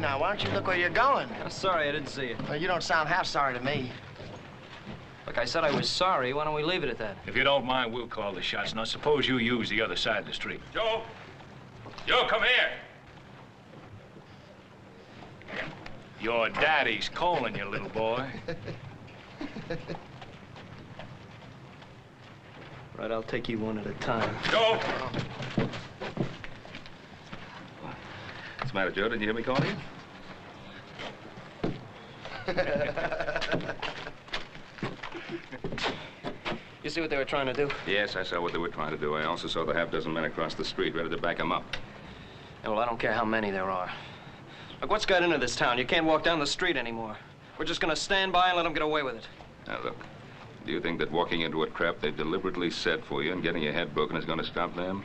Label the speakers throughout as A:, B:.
A: now. Why don't you look where you're going?
B: I'm sorry I didn't see you.
A: Well, you don't sound half sorry to me.
B: Look, I said I was sorry. Why don't we leave it at that?
C: If you don't mind, we'll call the shots. Now, suppose you use the other side of the street. Joe! Joe, come here! Your daddy's calling you, little boy.
B: Right, I'll take you one at a time.
C: Joe!
D: What's the matter, Joe? Didn't you hear me calling you?
B: You see what they were trying to do?
D: Yes, I saw what they were trying to do. I also saw the half-dozen men across the street ready to back them up.
B: Yeah, well, I don't care how many there are. Look, what's got into this town? You can't walk down the street anymore. We're just gonna stand by and let them get away with it.
D: Now, look, do you think that walking into a trap they deliberately set for you and getting your head broken is going to stop them?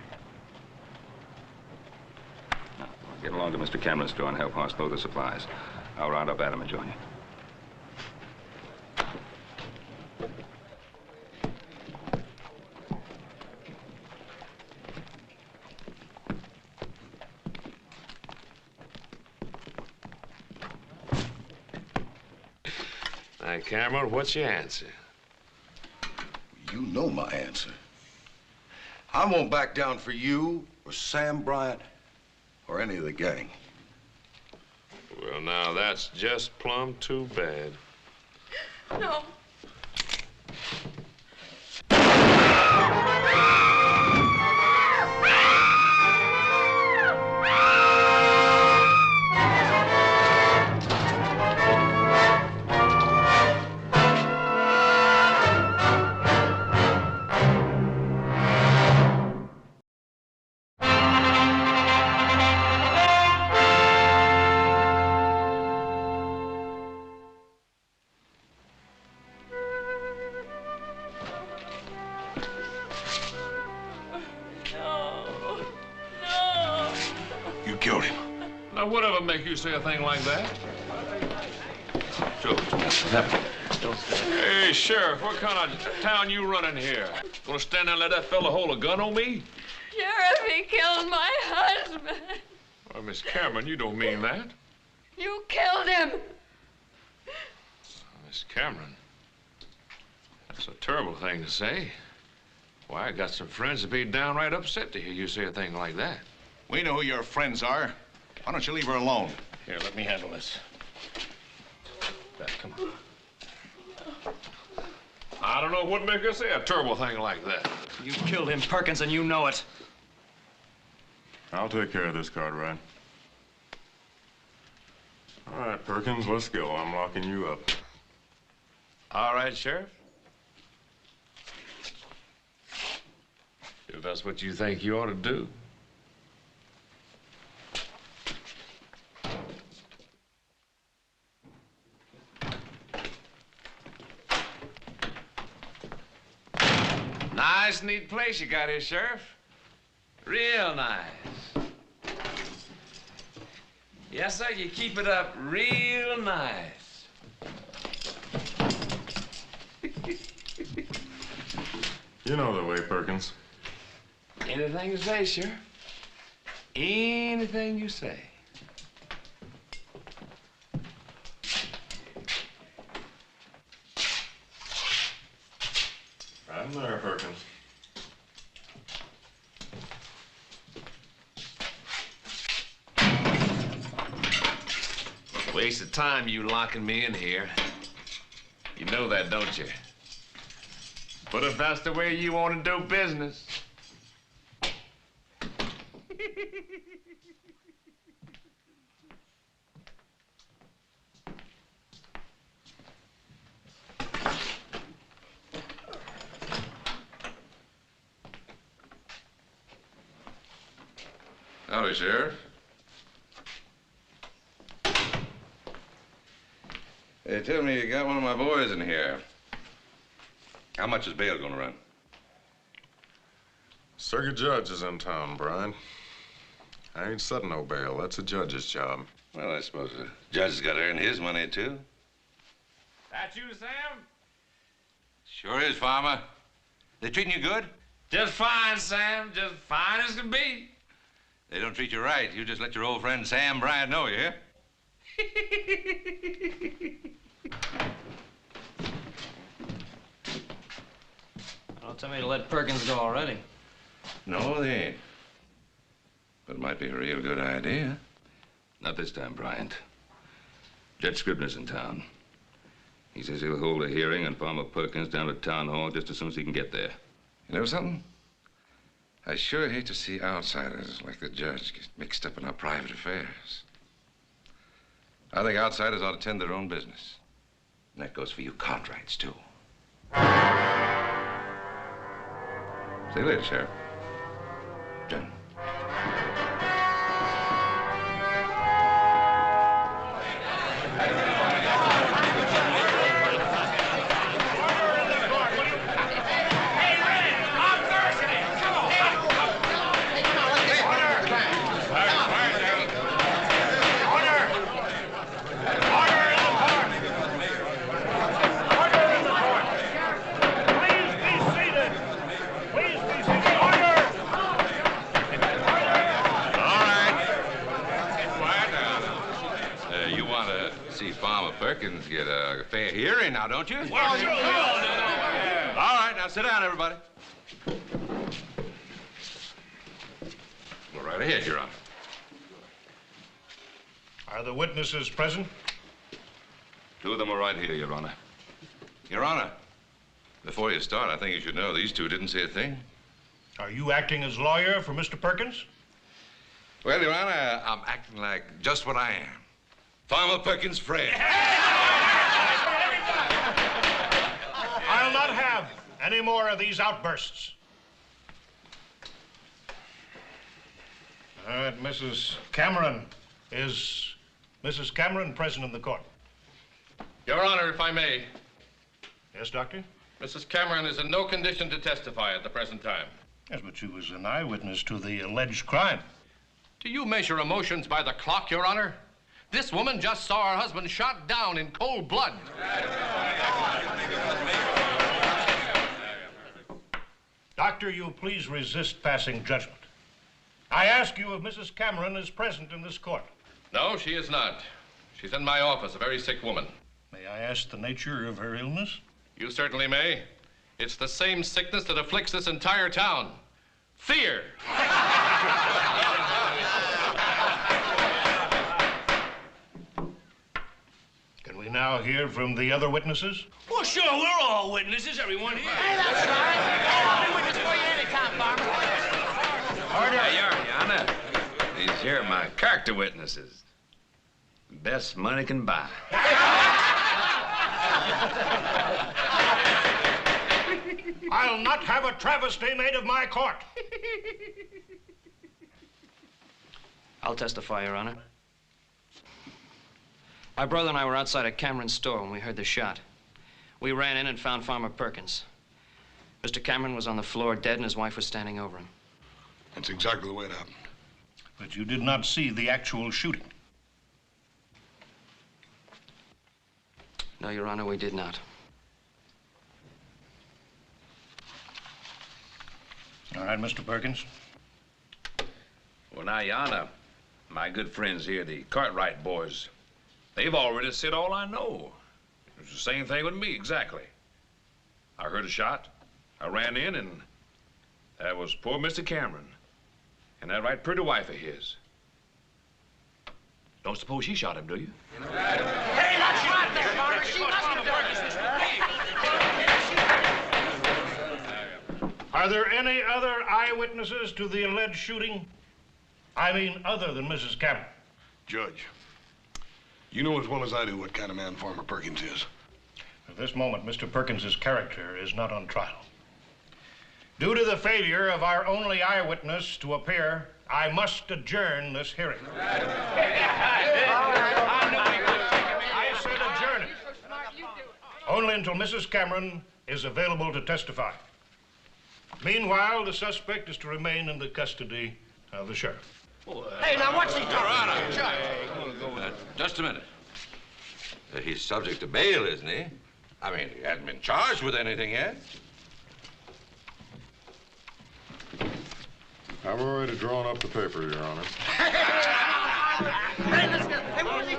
D: Now, get along to Mr. Cameron's store and help Haas load the supplies. I'll round up Adam and join you.
E: Hi, Cameron, what's your answer?
F: You know my answer. I won't back down for you or Sam Bryant or any of the gang.
E: Well, now, that's just plumb too bad.
G: No.
E: Whatever make you say a thing like that?
D: Joe,
E: Hey, Sheriff, what kind of town you running here? Gonna stand there and let that fella hold a gun on me?
G: Sheriff, he killed my husband.
E: Well, Miss Cameron, you don't mean that.
G: You killed him.
E: Miss Cameron, that's a terrible thing to say. Why, I got some friends that'd be downright upset to hear you say a thing like that.
H: We know who your friends are. Why don't you leave her alone?
C: Here, let me handle this. Beth, come on.
E: I don't know what make her say a terrible thing like that.
B: You killed him, Perkins, and you know it.
I: I'll take care of this, Cartwright. All right, Perkins, let's go. I'm locking you up.
E: All right, Sheriff. If that's what you think you ought to do. Nice, neat place you got here, Sheriff. Real nice. Yes, sir, you keep it up real nice.
I: You know the way, Perkins.
E: Anything you say, Sheriff. Anything you say.
I: I'm there, Perkins.
E: Waste of time you locking me in here. You know that, don't you? But if that's the way you want to do business.
D: Howdy, Sheriff. They tell me you got one of my boys in here. How much is bail gonna run?
I: Circuit judge is in town, Bryant. I ain't setting no bail. That's a judge's job.
D: Well, I suppose the judge has got to earn his money, too.
E: That you, Sam?
D: Sure is, Farmer. They treating you good?
E: Just fine, Sam. Just fine as can be.
D: They don't treat you right. You just let your old friend Sam Bryant know, you hear?
B: Don't tell me to let Perkins go already.
J: No, they ain't. But it might be a real good idea.
D: Not this time, Bryant. Judge Scribner's in town. He says he'll hold a hearing on Farmer Perkins down at Town Hall just as soon as he can get there.
J: You know something? I sure hate to see outsiders like the judge get mixed up in our private affairs. I think outsiders ought to tend their own business. And that goes for you Cartwrights, too. See you later, Sheriff. John.
D: Perkins get a fair hearing now, don't you?
J: Well, sure, we all do. All right, now sit down, everybody. Go right ahead, Your Honor.
H: Are the witnesses present?
D: Two of them are right here, Your Honor.
J: Your Honor, before you start, I think you should know these two didn't say a thing.
H: Are you acting as lawyer for Mr. Perkins?
J: Well, Your Honor, I'm acting like just what I am. Farmer Perkins' friend.
H: I'll not have any more of these outbursts. All right, Mrs. Cameron. Is Mrs. Cameron present in the court?
K: Your Honor, if I may.
H: Yes, Doctor?
K: Mrs. Cameron is in no condition to testify at the present time.
H: Yes, but she was an eyewitness to the alleged crime.
K: Do you measure emotions by the clock, Your Honor? This woman just saw her husband shot down in cold blood.
H: Doctor, you'll please resist passing judgment. I ask you if Mrs. Cameron is present in this court.
K: No, she is not. She's in my office, a very sick woman.
H: May I ask the nature of her illness?
K: You certainly may. It's the same sickness that afflicts this entire town. Fear.
H: Can we now hear from the other witnesses?
C: Well, sure, we're all witnesses, everyone here.
A: Hey, that's right. Hey, I'll be witness for you anytime, Farmer.
J: Order, Your Honor. These here are my character witnesses. Best money can buy.
H: I'll not have a travesty made of my court.
B: I'll testify, Your Honor. My brother and I were outside a Cameron store when we heard the shot. We ran in and found Farmer Perkins. Mr. Cameron was on the floor dead and his wife was standing over him.
F: That's exactly the way it happened.
H: But you did not see the actual shooting.
B: No, Your Honor, we did not.
H: All right, Mr. Perkins.
E: Well, now, Your Honor, my good friends here, the Cartwright boys, they've already said all I know. It's the same thing with me, exactly. I heard a shot. I ran in, and that was poor Mr. Cameron. And that right pretty wife of his. Don't suppose she shot him, do you?
A: Hey, that's right there, Farmer. She must have done it.
H: Are there any other eyewitnesses to the alleged shooting? I mean, other than Mrs. Cameron.
F: Judge, you know as well as I do what kind of man Farmer Perkins is.
H: At this moment, Mr. Perkins's character is not on trial. Due to the failure of our only eyewitness to appear, I must adjourn this hearing. I said adjourn it. Only until Mrs. Cameron is available to testify. Meanwhile, the suspect is to remain in the custody of the sheriff.
A: Hey, now what's he talking about, Judge?
J: Just a minute. He's subject to bail, isn't he? I mean, he hasn't been charged with anything yet.
I: I've already drawn up the paper, Your Honor.
A: Hey, let's go. Hey, what was he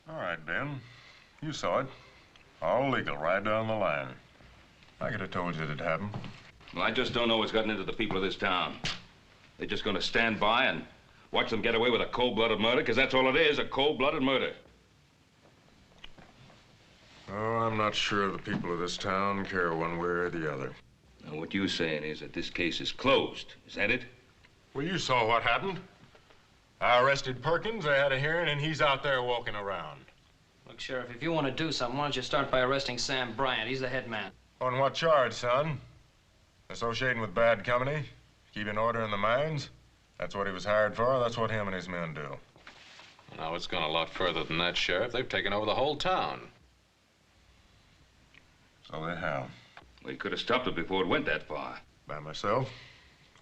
I: All right, Ben. You saw it. All legal, right down the line. I could have told you it'd happen.
D: Well, I just don't know what's gotten into the people of this town. They're just going to stand by and watch them get away with a cold-blooded murder, because that's all it is, a cold-blooded murder.
I: Oh, I'm not sure the people of this town care one way or the other.
D: Now, what you're saying is that this case is closed. Is that it?
I: Well, you saw what happened. I arrested Perkins, I had a hearing, and he's out there walking around.
B: Look, Sheriff, if you want to do something, why don't you start by arresting Sam Bryant? He's the head man.
I: On what charge, son? Associating with bad company? Keeping order in the mines? That's what he was hired for. That's what him and his men do.
K: No, it's gone a lot further than that, Sheriff. They've taken over the whole town.
I: So they have.
D: Well, you could have stopped it before it went that far.
I: By myself,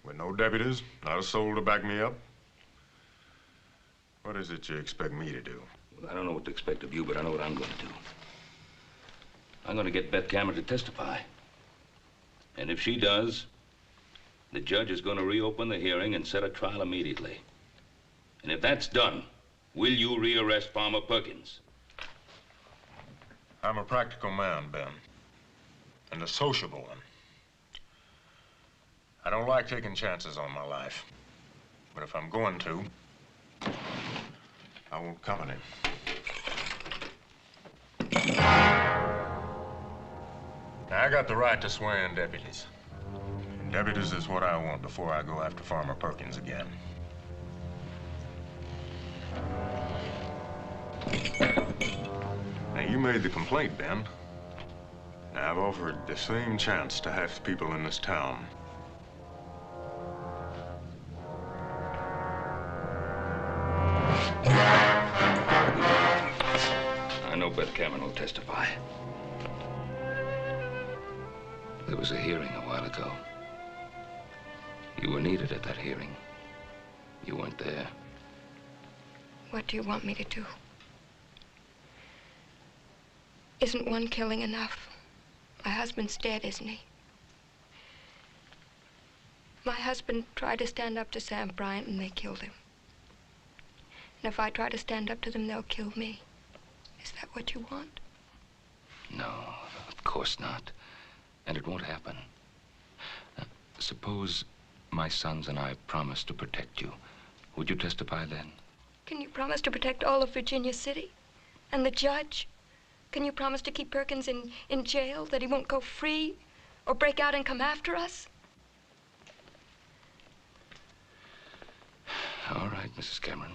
I: with no deputies, not a soul to back me up. What is it you expect me to do?
D: Well, I don't know what to expect of you, but I know what I'm going to do. I'm going to get Beth Cameron to testify. And if she does, the judge is going to reopen the hearing and set a trial immediately. And if that's done, will you rearrest Farmer Perkins?
I: I'm a practical man, Ben. And a sociable one. I don't like taking chances on my life. But if I'm going to, I want company. Now, I got the right to swear in deputies. And deputies is what I want before I go after Farmer Perkins again. Now, you made the complaint, Ben. Now, I've offered the same chance to half the people in this town.
D: I know Beth Cameron will testify. There was a hearing a while ago. You were needed at that hearing. You weren't there.
G: What do you want me to do? Isn't one killing enough? My husband's dead, isn't he? My husband tried to stand up to Sam Bryant and they killed him. And if I try to stand up to them, they'll kill me. Is that what you want?
D: No, of course not. And it won't happen. Suppose my sons and I promise to protect you. Would you testify then?
G: Can you promise to protect all of Virginia City? And the judge? Can you promise to keep Perkins in jail, that he won't go free or break out and come after us?
D: All right, Mrs. Cameron.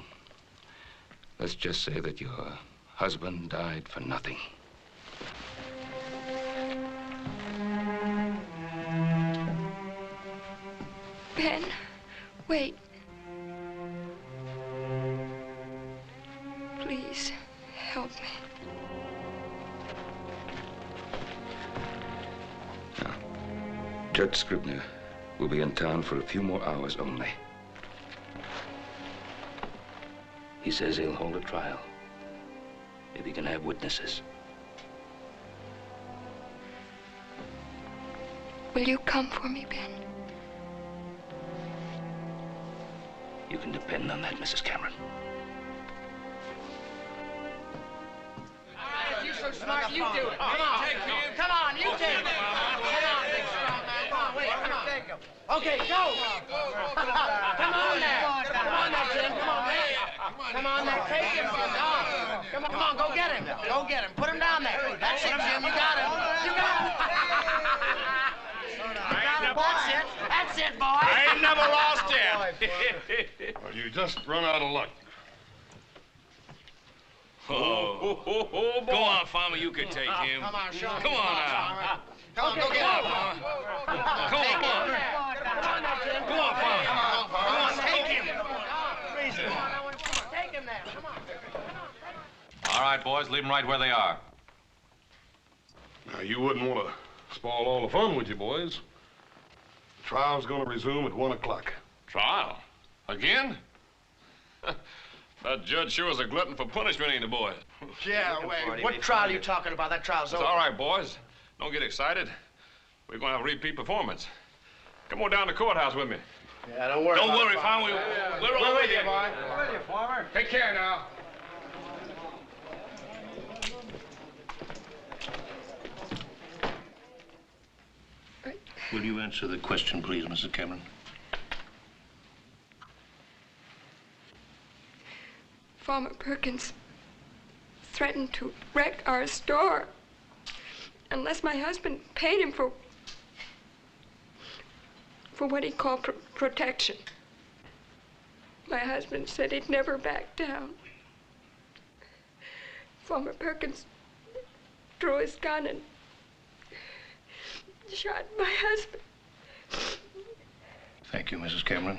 D: Let's just say that your husband died for nothing.
G: Ben, wait. Please, help me.
D: Now, Judge Scribner will be in town for a few more hours only. He says he'll hold a trial if he can have witnesses.
G: Will you come for me, Ben?
D: You can depend on that, Mrs. Cameron.
A: If you're so smart, you do it. Come on. Come on, you take him. Come on, big strong man. Come on, wait, come on. Take him. Okay, go. Come on there. Come on there, Jim. Come on, man. Come on there, take him. Come on, go get him. Go get him. Put him down there. That's it, Jim. You got him. You got him. That's it, boy.
C: I ain't never lost yet.
I: Well, you just run out of luck.
C: Oh, go on, Farmer. You can take him.
A: Come on, Sean.
C: Come on now.
A: Come on, go get him.
C: Come on,
A: Come on, Jim.
C: Come on, Farmer.
A: Come on, take him. Take him there. Come on.
K: All right, boys, leave them right where they are.
L: Now, you wouldn't want to spoil all the fun, would you, boys? The trial's going to resume at 1 o'clock.
C: Trial? Again? That judge sure is a glutton for punishment, ain't he, boys?
A: Yeah, wait. What trial are you talking about? That trial's over.
C: It's all right, boys. Don't get excited. We're going to have a repeat performance. Come on down to the courthouse with me.
A: Yeah, don't worry.
C: Don't worry, Farmer. We're all with you,
A: boy. We're with you, Farmer.
K: Take care now.
H: Will you answer the question, please, Mrs. Cameron?
G: Farmer Perkins threatened to wreck our store unless my husband paid him for what he called protection. My husband said he'd never back down. Farmer Perkins drew his gun and shot my husband.
H: Thank you, Mrs. Cameron.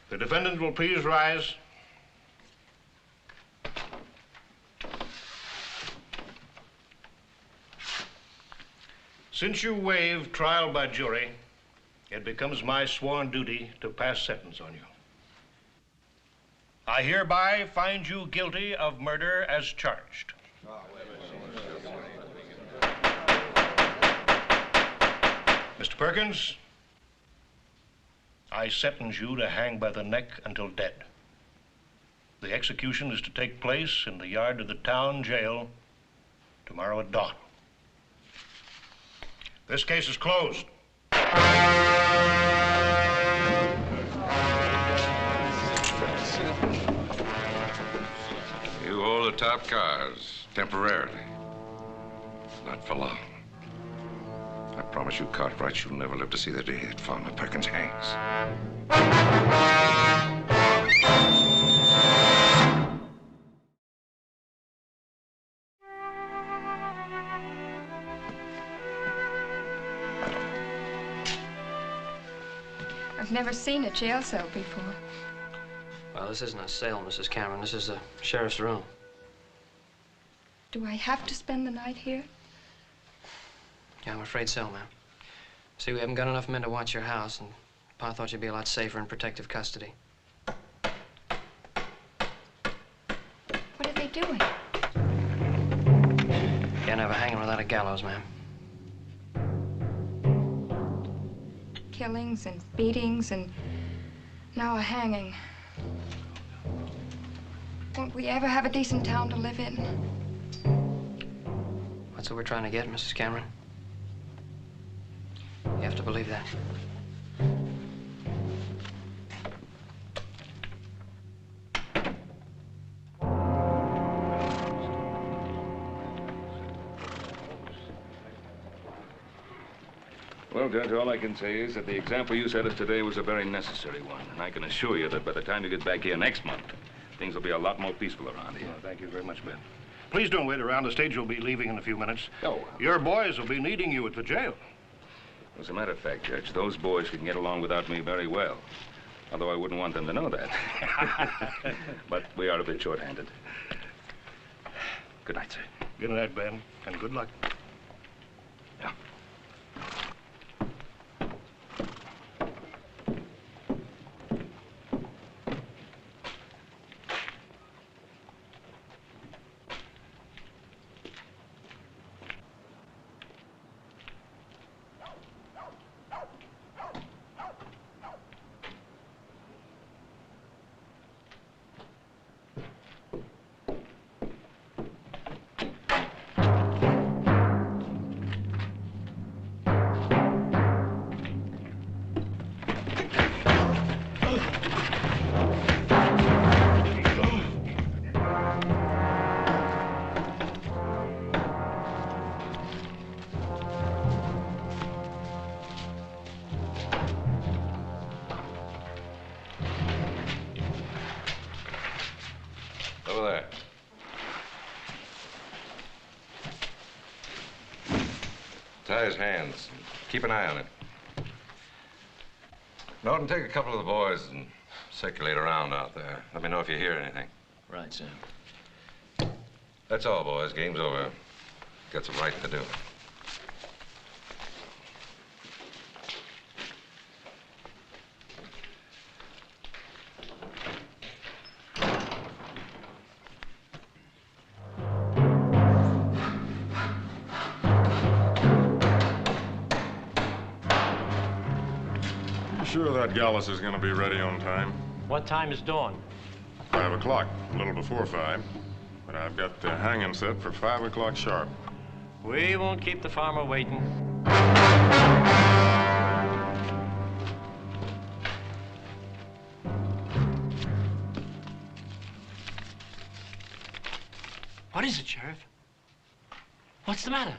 H: The defendant will please rise. Since you waive trial by jury, it becomes my sworn duty to pass sentence on you. I hereby find you guilty of murder as charged. Mr. Perkins, I sentence you to hang by the neck until dead. The execution is to take place in the yard of the town jail tomorrow at dawn. This case is closed.
J: You hold the top cars, temporarily. Not for long. I promise you, Cartwright, you'll never live to see the day that Farmer Perkins hangs.
G: I've never seen a jail cell before.
B: Well, this isn't a cell, Mrs. Cameron. This is the sheriff's room.
G: Do I have to spend the night here?
B: Yeah, I'm afraid so, ma'am. See, we haven't got enough men to watch your house, and Pa thought you'd be a lot safer in protective custody.
G: What are they doing?
B: Can't have a hanging without a gallows, ma'am.
G: Killings and beatings and now a hanging. Won't we ever have a decent town to live in?
B: That's what we're trying to get, Mrs. Cameron. You have to believe that.
D: Well, Judge, all I can say is that the example you set us today was a very necessary one. And I can assure you that by the time you get back here next month, things will be a lot more peaceful around here.
H: Oh, thank you very much, Ben. Please don't wait around. The stage will be leaving in a few minutes.
D: Oh.
H: Your boys will be needing you at the jail.
D: As a matter of fact, Judge, those boys can get along without me very well. Although I wouldn't want them to know that. But we are a bit short-handed. Good night, sir.
H: Good night, Ben, and good luck.
D: Yeah.
J: Over there. Tie his hands. Keep an eye on it. Norton, take a couple of the boys and circulate around out there. Let me know if you hear anything.
B: Right, Sam.
J: That's all, boys. Game's over. Got some writing to do.
I: sure that Gallus is going to be ready on time.
M: What time is dawn?
I: 5 o'clock, a little before 5. But I've got the hanging set for 5 o'clock sharp.
M: We won't keep the farmer waiting.
A: What is it, Sheriff? What's the matter?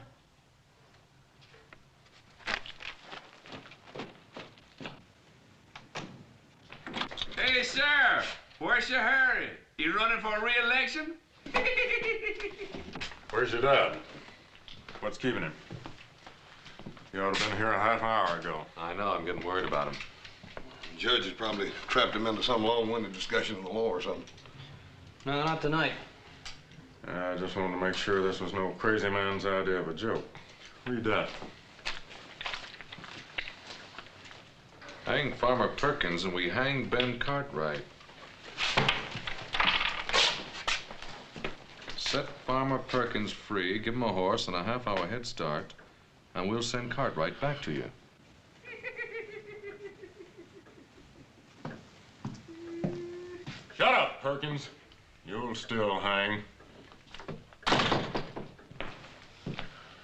E: Hey, sir, where's your hurry? You running for re-election?
I: Where's your dad? What's keeping him? He ought to have been here a half hour ago.
J: I know, I'm getting worried about him.
F: The judge has probably trapped him into some long-winded discussion of the law or something.
B: No, not tonight.
I: I just wanted to make sure this was no crazy man's idea of a joke. Read that.
E: Hang Farmer Perkins and we hang Ben Cartwright. Set Farmer Perkins free, give him a horse and a half-hour head start, and we'll send Cartwright back to you.
I: Shut up, Perkins. You'll still hang.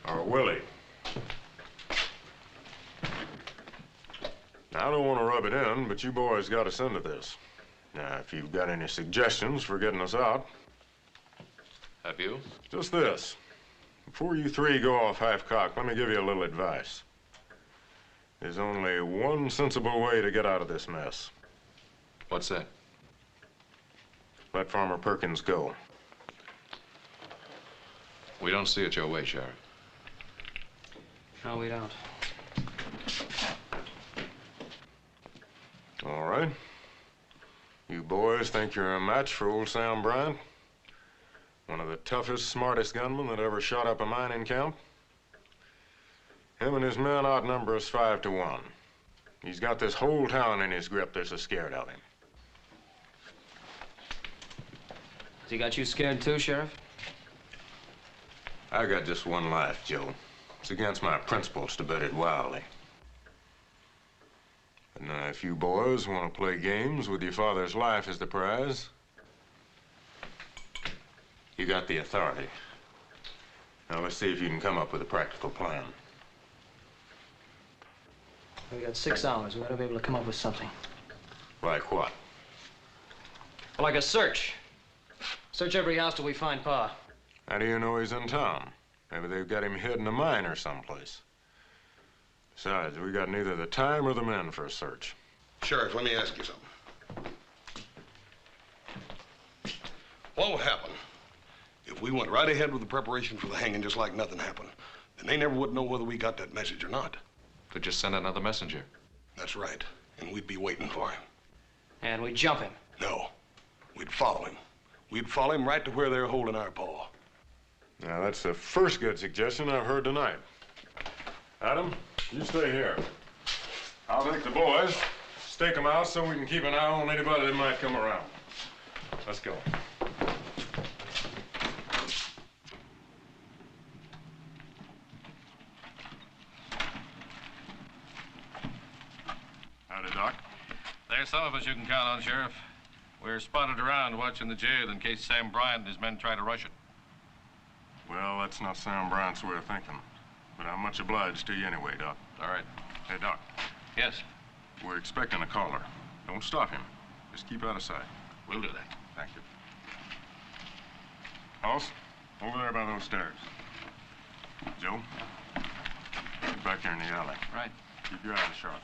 I: Or will he? Now, I don't want to rub it in, but you boys got us into this. Now, if you've got any suggestions for getting us out.
E: Have you?
I: Just this. Before you three go off half-cocked, let me give you a little advice. There's only one sensible way to get out of this mess.
E: What's that?
I: Let Farmer Perkins go.
E: We don't see it your way, Sheriff.
B: No, we don't.
I: All right. You boys think you're a match for old Sam Bryant? One of the toughest, smartest gunmen that ever shot up a mining camp? Him and his men outnumber us 5 to 1. He's got this whole town in his grip. They're so scared of him.
B: Has he got you scared too, Sheriff?
I: I got just one life, Joe. It's against my principles to bet it wildly. But now, if you boys want to play games with your father's life as the prize, you got the authority. Now, let's see if you can come up with a practical plan.
B: We got 6 hours. We ought to be able to come up with something.
I: Like what?
B: Like a search. Search every house till we find Pa.
I: How do you know he's in town? Maybe they've got him hid in a mine or someplace. Besides, we got neither the time or the men for a search.
F: Sheriff, let me ask you something. What will happen if we went right ahead with the preparation for the hanging just like nothing happened? Then they never would know whether we got that message or not.
E: Could just send another messenger.
F: That's right. And we'd be waiting for him.
B: And we jump him.
F: No. We'd follow him. We'd follow him right to where they're holding our paw.
I: Now, that's the first good suggestion I've heard tonight. Adam, you stay here. I'll take the boys, stake them out so we can keep an eye on anybody that might come around. Let's go. Howdy, Doc.
K: There's some of us you can count on, Sheriff. We're spotted around watching the jail in case Sam Bryant and his men try to rush it.
I: Well, that's not Sam Bryant's way of thinking. But I'm much obliged to you anyway, Doc.
K: All right.
I: Hey, Doc.
K: Yes?
I: We're expecting a caller. Don't stop him. Just keep out of sight.
K: We'll do that.
I: Thank you. Hoss, over there by those stairs. Joe, get back here in the alley.
B: Right.
I: Keep your eyes sharp.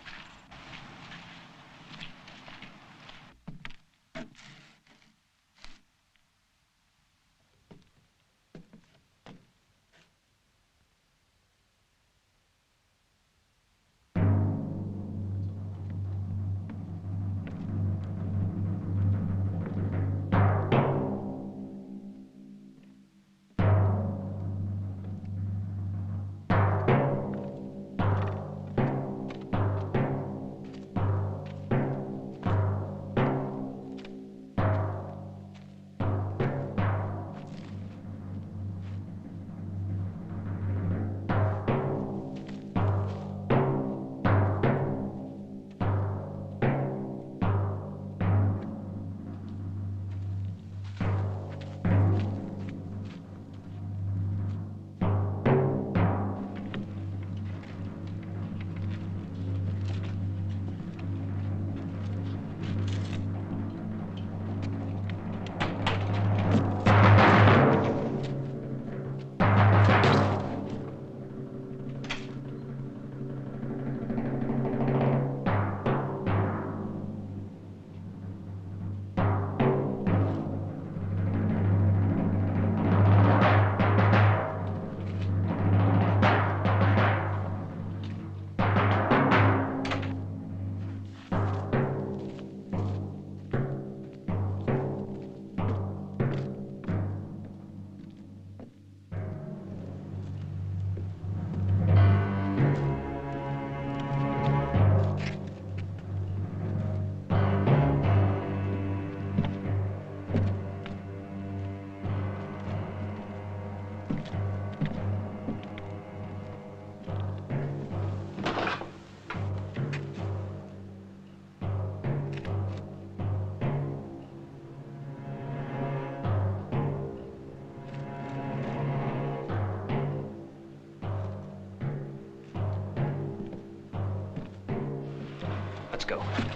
B: Let's go.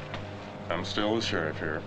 I: I'm still the sheriff here.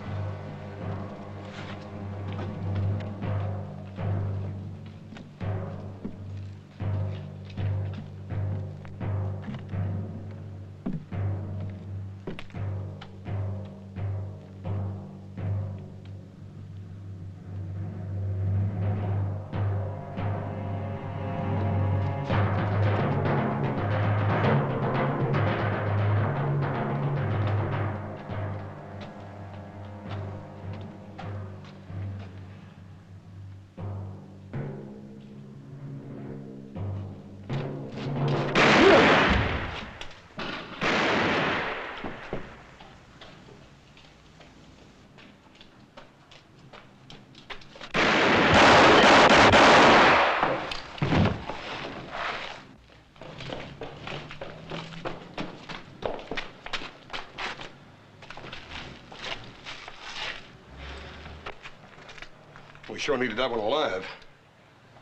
L: We sure needed that one alive.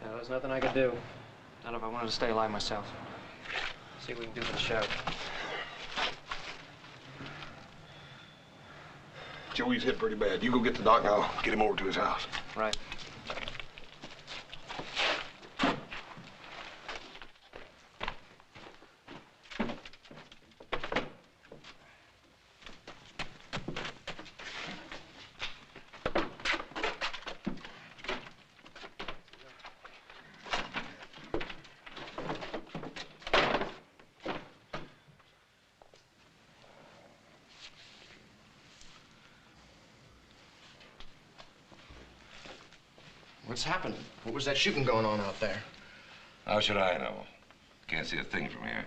B: Yeah, there's nothing I could do. Not if I wanted to stay alive myself. See what we can do for the sheriff.
L: Joey's hit pretty bad. You go get the doc and I'll get him over to his house.
B: Right.
N: What's happened? What was that shooting going on out there?
J: How should I know? Can't see a thing from here.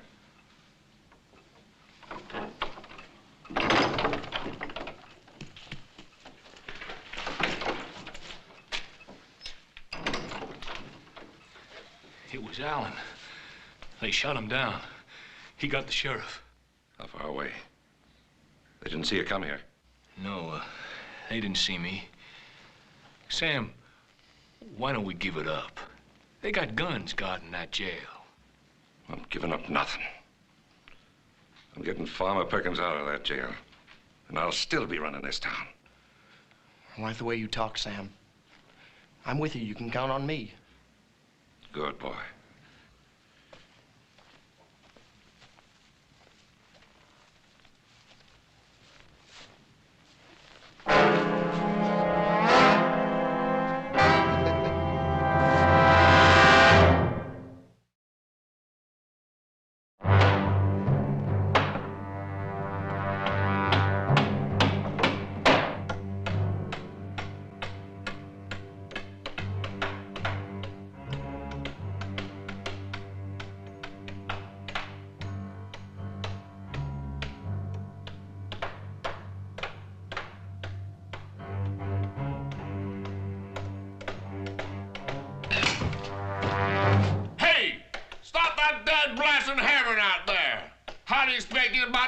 C: It was Allen. They shot him down. He got the sheriff.
J: How far away? They didn't see you come here?
C: No, they didn't see me. Sam, why don't we give it up? They got guns guarding that jail.
J: I'm giving up nothing. I'm getting Farmer Perkins out of that jail. And I'll still be running this town.
N: I like the way you talk, Sam. I'm with you. You can count on me.
J: Good boy.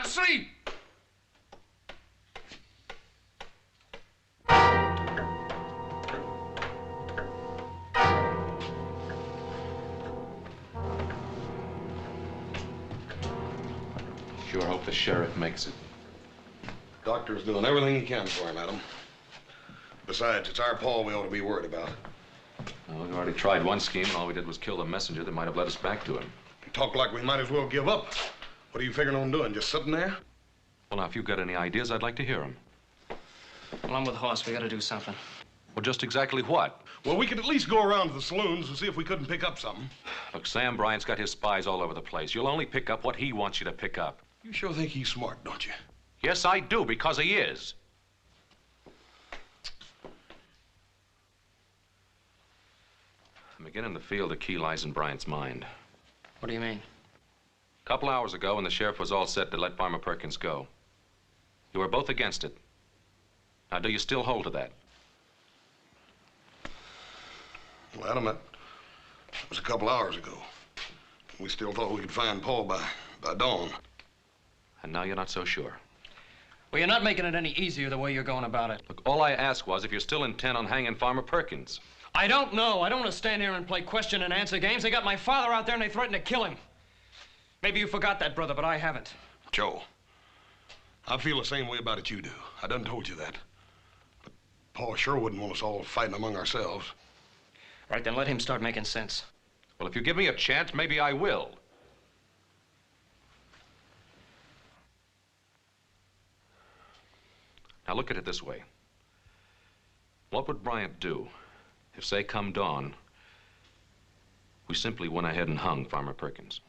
E: Sleep.
K: Sure hope the sheriff makes it.
L: Doctor's doing everything he can for him, Adam. Besides, it's our Paul we ought to be worried about.
K: Well, we already tried one scheme, and all we did was kill the messenger that might have led us back to him.
L: You talk like we might as well give up. What are you figuring on doing? Just sitting there?
K: Well, now, if you've got any ideas, I'd like to hear them.
B: Well, I'm with Haas. We gotta do something.
K: Well, just exactly what?
L: Well, we could at least go around to the saloons and see if we couldn't pick up something.
K: Look, Sam Bryant's got his spies all over the place. You'll only pick up what he wants you to pick up.
L: You sure think he's smart, don't you?
K: Yes, I do, because he is. I'm beginning to feel the key lies in Bryant's mind.
B: What do you mean?
K: A couple hours ago, when the sheriff was all set to let Farmer Perkins go, you were both against it. Now, do you still hold to that?
L: Well, Adam, that was a couple hours ago. We still thought we could find Paul by dawn.
K: And now you're not so sure.
B: Well, you're not making it any easier the way you're going about it.
K: Look, all I asked was if you're still intent on hanging Farmer Perkins.
B: I don't know. I don't want to stand here and play question and answer games. They got my father out there and they threatened to kill him. Maybe you forgot that, brother, but I haven't.
L: Joe, I feel the same way about it you do. I done told you that. But Pa sure wouldn't want us all fighting among ourselves.
B: Right, then let him start making sense.
K: Well, if you give me a chance, maybe I will. Now look at it this way. What would Bryant do if, say, come dawn, we simply went ahead and hung Farmer Perkins?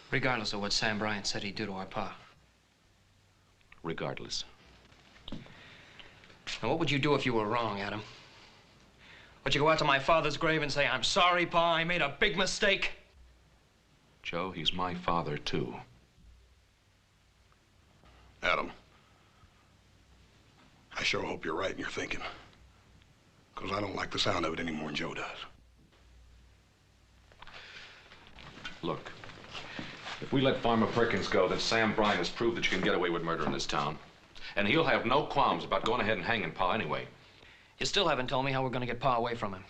B: Regardless of what Sam Bryant said he'd do to our pa.
K: Regardless.
B: Now, what would you do if you were wrong, Adam? Would you go out to my father's grave and say, "I'm sorry, Pa, I made a big mistake"?
K: Joe, he's my father, too.
L: Adam, I sure hope you're right in your thinking. Because I don't like the sound of it any more than Joe does.
K: Look, if we let Farmer Perkins go, then Sam Bryant has proved that you can get away with murder in this town. And he'll have no qualms about going ahead and hanging Pa anyway.
B: You still haven't told me how we're going to get Pa away from him.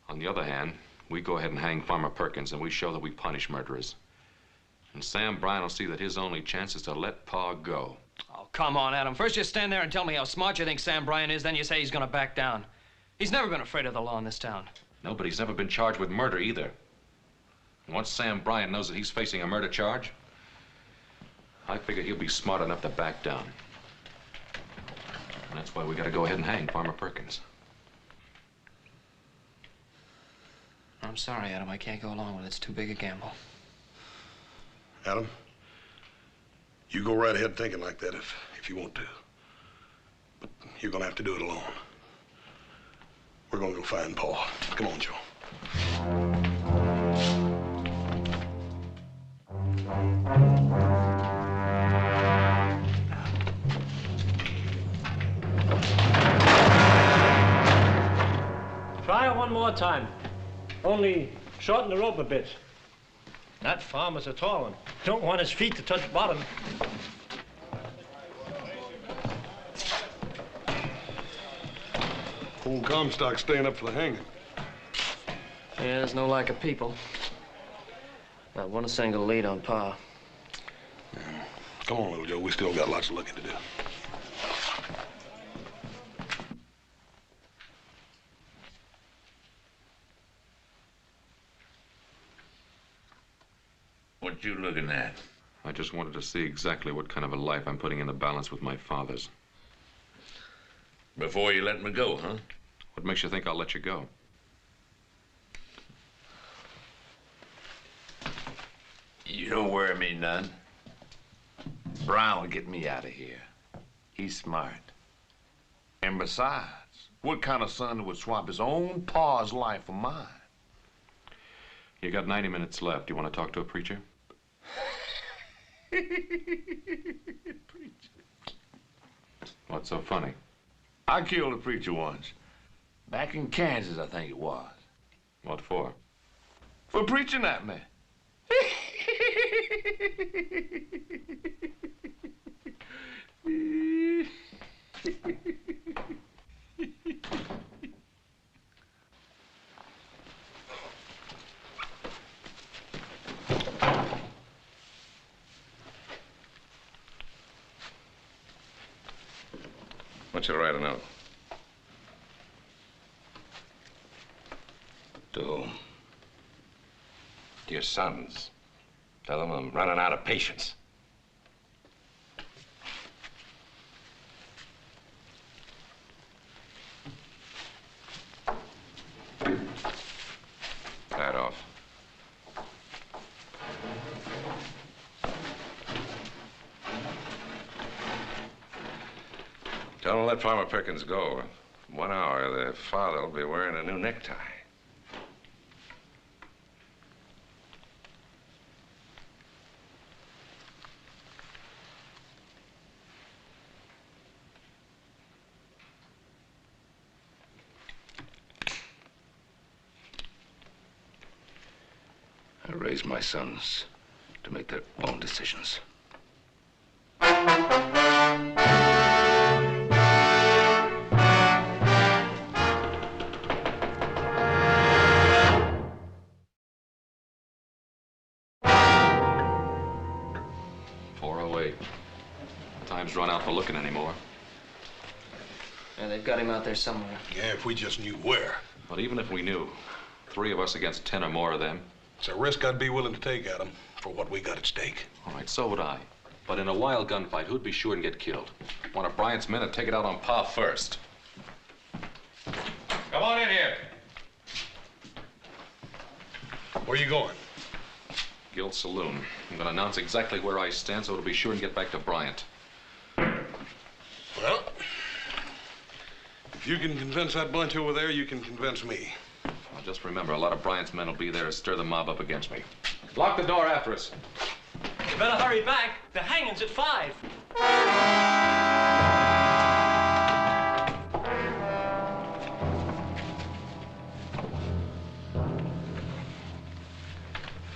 K: On the other hand, we go ahead and hang Farmer Perkins, and we show that we punish murderers. And Sam Bryant will see that his only chance is to let Pa go.
B: Oh, come on, Adam. First you stand there and tell me how smart you think Sam Bryant is, then you say he's going to back down. He's never been afraid of the law in this town.
K: No, but he's never been charged with murder either. And once Sam Bryant knows that he's facing a murder charge, I figure he'll be smart enough to back down. And that's why we got to go ahead and hang Farmer Perkins.
B: I'm sorry, Adam. I can't go along with it. It's too big a gamble.
L: Adam, you go right ahead thinking like that if you want to. But you're going to have to do it alone. We're going to go find Pa. Come on, Joe.
M: Try it one more time. Only shorten the rope a bit. That farmer's a tall one. Don't want his feet to touch bottom.
L: Old Comstock staying up for the hanging.
B: Yeah, there's no lack of people. Not one single lead on Pa.
L: Yeah. Come on, little Joe. We still got lots of looking to do.
E: What you looking at?
K: I just wanted to see exactly what kind of a life I'm putting in the balance with my father's.
E: Before you let me go, huh?
K: What makes you think I'll let you go?
E: You don't worry me none. Brown will get me out of here. He's smart. And besides, what kind of son would swap his own pa's life for mine?
K: You got 90 minutes left. You want to talk to a preacher? What's so funny?
E: I killed a preacher once. Back in Kansas, I think it was.
K: What for?
E: For preaching at me.
J: Want you to write a note.
D: To whom?
J: To your sons. Tell them I'm running out of patience. Tie it off. Tell them to let Farmer Perkins go. In 1 hour, their father will be wearing a new necktie.
D: I raised my sons to make their own decisions.
K: time's run out for looking anymore.
B: Yeah, they've got him out there somewhere.
L: Yeah, if we just knew where.
K: But even if we knew, 3 of us against 10 or more of them.
L: It's a risk I'd be willing to take, Adam, for what we got at stake.
K: All right, so would I. But in a wild gunfight, who'd be sure and get killed? One of Bryant's men would take it out on Pa first. Come on in here.
L: Where you going?
K: Guild Saloon. I'm going to announce exactly where I stand so it'll be sure and get back to Bryant.
L: Well, if you can convince that bunch over there, you can convince me.
K: Well, just remember, a lot of Bryant's men will be there to stir the mob up against me. Lock the door after us.
M: You better hurry back. The hanging's at 5.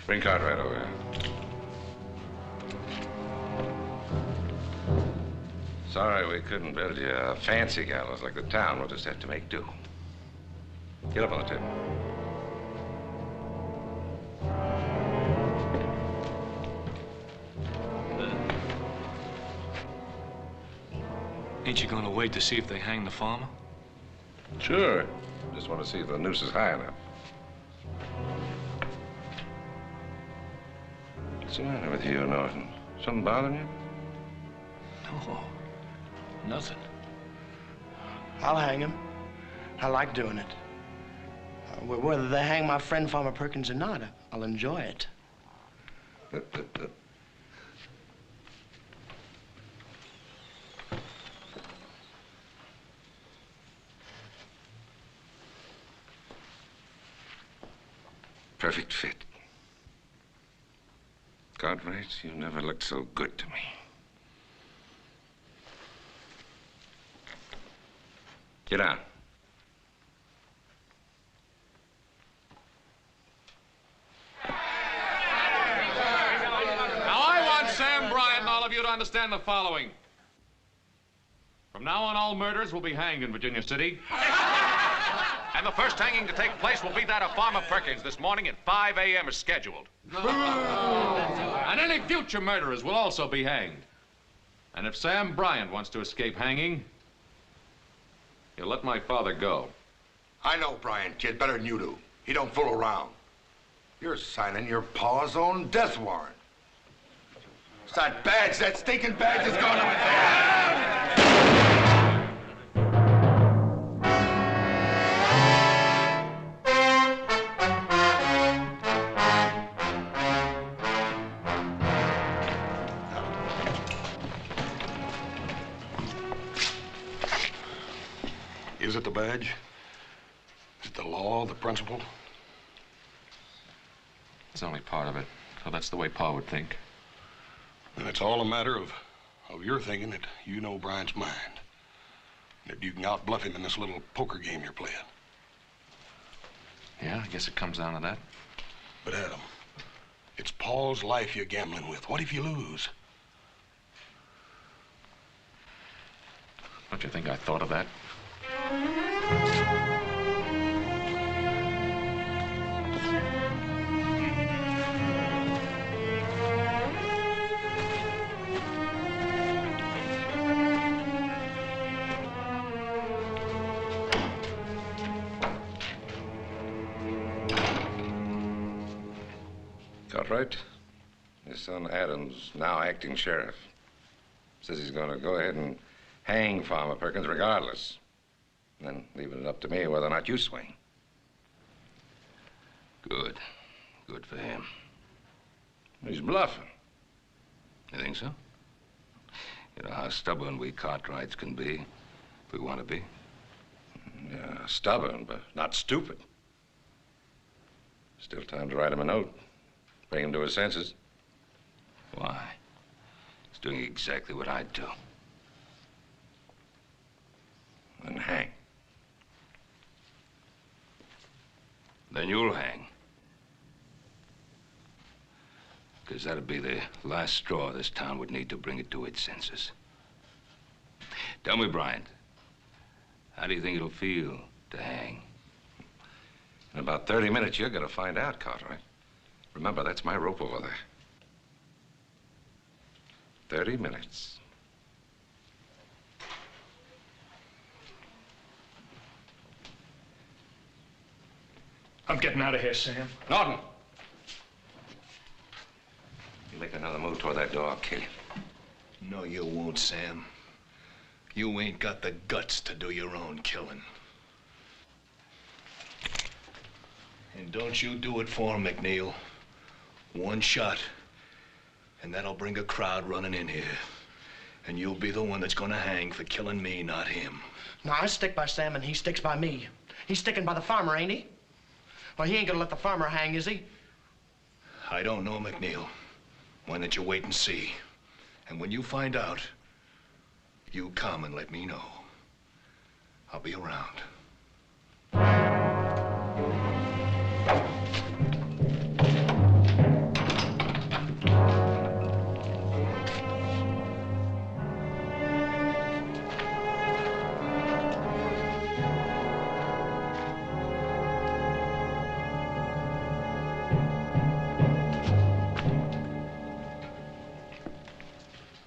J: Bring Cartwright over here. Sorry we couldn't build you a fancy gallows like the town. We'll just have to make do. Get up on the table.
C: Ain't you gonna wait to see if they hang the farmer?
J: Sure. Just want to see if the noose is high enough. What's the matter with you, Norton? Something bothering you?
C: No, nothing.
N: I'll hang him. I like doing it. Whether they hang my friend Farmer Perkins or not, I'll enjoy it.
J: Perfect fit. Cartwrights, you never looked so good to me. Get down.
K: Now, I want Sam Bryant and all of you to understand the following. From now on, all murders will be hanged in Virginia City. And the first hanging to take place will be that of Farmer Perkins this morning at 5 a.m. as scheduled. And any future murderers will also be hanged. And if Sam Bryant wants to escape hanging, he'll let my father go.
F: I know Bryant, kid, better than you do. He don't fool around. You're signing your pa's own death warrant. It's that badge, that stinking badge is going up there.
L: Is it the badge? Is it the law, the principle?
K: It's only part of it. So that's the way Pa would think.
L: And it's all a matter of your thinking that you know Bryant's mind. And that you can outbluff him in this little poker game you're playing.
K: Yeah, I guess it comes down to that.
L: But Adam, it's Paul's life you're gambling with. What if you lose?
K: Don't you think I thought of that?
J: Cartwright, his son Adam's now acting sheriff. Says he's going to go ahead and hang Farmer Perkins regardless. And then leaving it up to me whether or not you swing.
D: Good. Good for him.
J: He's bluffing.
D: You think so? You know how stubborn we Cartwrights can be, if we want to be.
J: Yeah, stubborn, but not stupid. Still time to write him a note. Bring him to his senses.
D: Why? He's doing exactly what I'd do.
J: And hang.
D: Then you'll hang. Because that'd be the last straw this town would need to bring it to its senses. Tell me, Bryant, how do you think it'll feel to hang?
J: In about 30 minutes, you're going to find out, Cartwright. Remember, that's my rope over there. 30 minutes.
C: I'm getting out of here, Sam.
J: Norton! You make another move toward that door, I'll kill you.
C: No, you won't, Sam. You ain't got the guts to do your own killing. And don't you do it for him, McNeil. One shot, and that'll bring a crowd running in here. And you'll be the one that's gonna hang for killing me, not him.
N: No, I stick by Sam and he sticks by me. He's sticking by the farmer, ain't he? Well, he ain't gonna let the farmer hang, is he?
C: I don't know, McNeil. Why don't you wait and see? And when you find out, you come and let me know. I'll be around.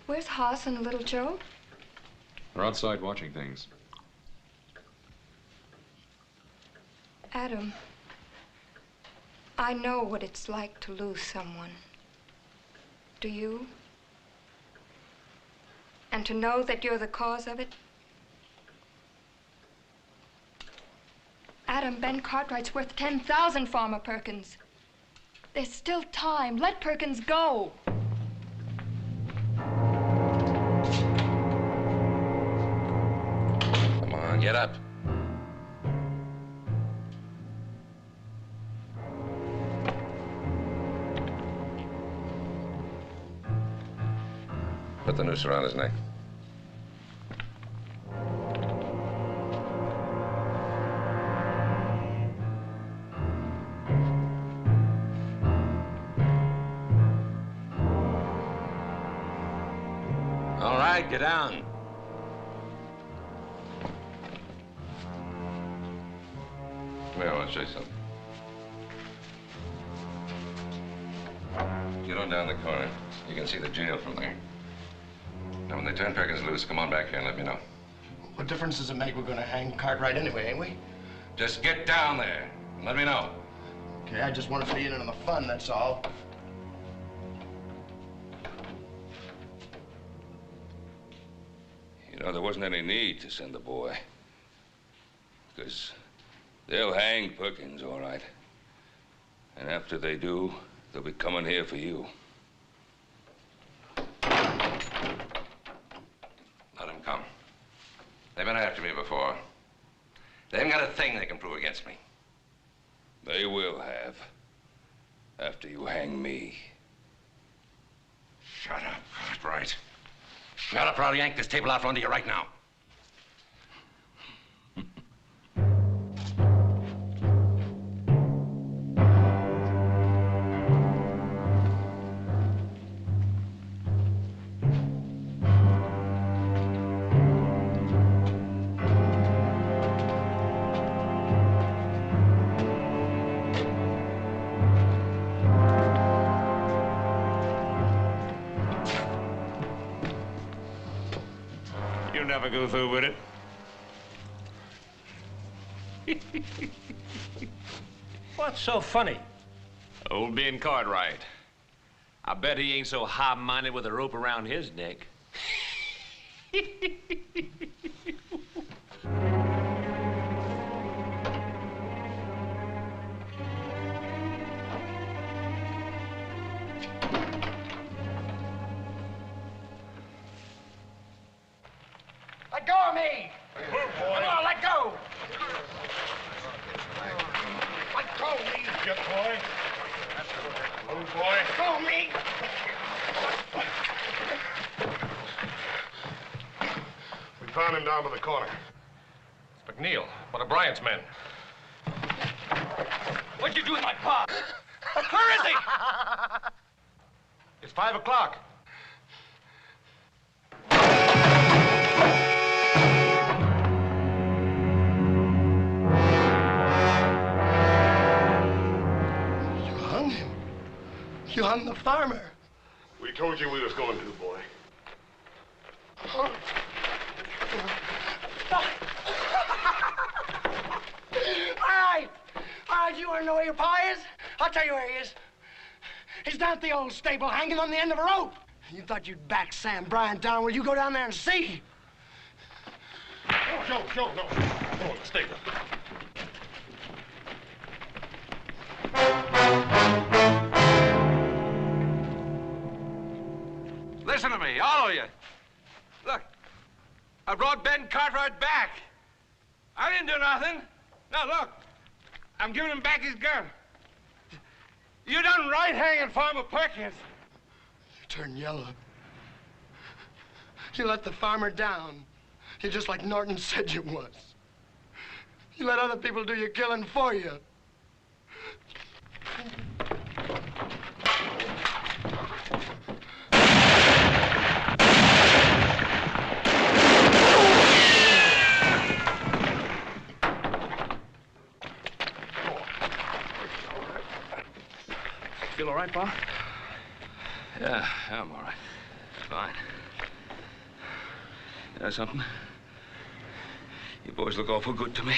G: Where's Haas and little Joe?
K: They're outside watching things.
G: Adam, I know what it's like to lose someone. Do you? And to know that you're the cause of it? Adam, Ben Cartwright's worth 10,000, Farmer Perkins. There's still time. Let Perkins go.
J: Come on, get up. Put the noose around his neck.
D: All right, get down.
J: Come here, I want to show you something. Get on down the corner. You can see the jail from there. Now, when they turn Perkins loose, come on back here and let me know.
N: What difference does it make? We're gonna hang Cartwright anyway, ain't we?
J: Just get down there and let me know.
N: Okay, I just want to be in on the fun, that's all.
D: You know, there wasn't any need to send the boy. Because they'll hang Perkins, all right. And after they do, they'll be coming here for you.
J: Let them come. They've been after me before. They haven't got a thing they can prove against me.
D: They will have. After you hang me.
J: Shut up, Cartwright. Shut up, or I'll yank this table out from under you right now.
K: Never go through with it.
M: What's so funny?
K: Old Ben Cartwright. I bet he ain't so high-minded with a rope around his neck.
A: Let go of me! Come on, let go! Let go of me!
H: Get boy. Move, boy.
A: Let go of me!
H: We found him down by the corner.
O: It's McNeil, one of Bryant's men.
A: What'd you do with my pa? Where is he?
O: It's 5 o'clock.
N: You hung the farmer.
H: We told you we was going to, boy.
N: All right, you are to know where your pa is? I'll tell you where he is. He's down at the old stable, hanging on the end of a rope. You thought you'd back Sam Bryant down. Well, you go down there and see.
O: Oh, Joe, no. Go on, stay there.
P: Listen to me, all of you. Look, I brought Ben Cartwright back. I didn't do nothing. Now, look, I'm giving him back his gun. You done right hanging Farmer Perkins.
N: You turned yellow. You let the farmer down. You're just like Norton said you was. You let other people do your killing for you.
B: Feel all right, Pa?
D: Yeah, I'm all right. Fine. You know something? You boys look awful good to me.